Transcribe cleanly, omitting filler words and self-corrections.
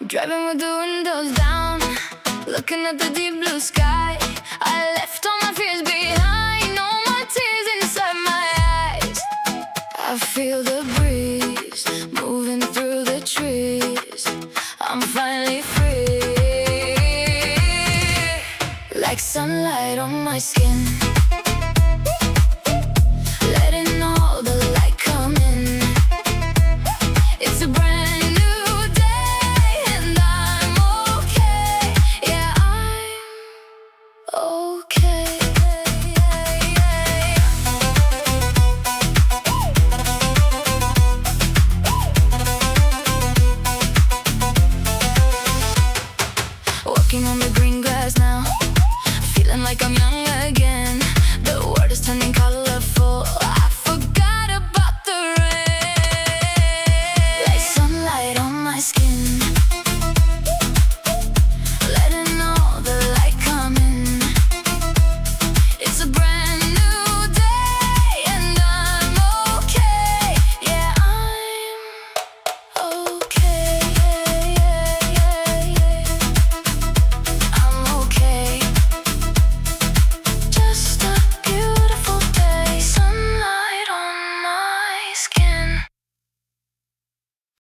Driving with the windows down, looking at the deep blue sky. I left all my fears behind, no more tears inside my eyes. I feel the breeze moving through the trees. I'm finally free, like sunlight on my skin, letting all the light come in. It's a brand new day and I'm okay. Yeah, I'm okay. Walking on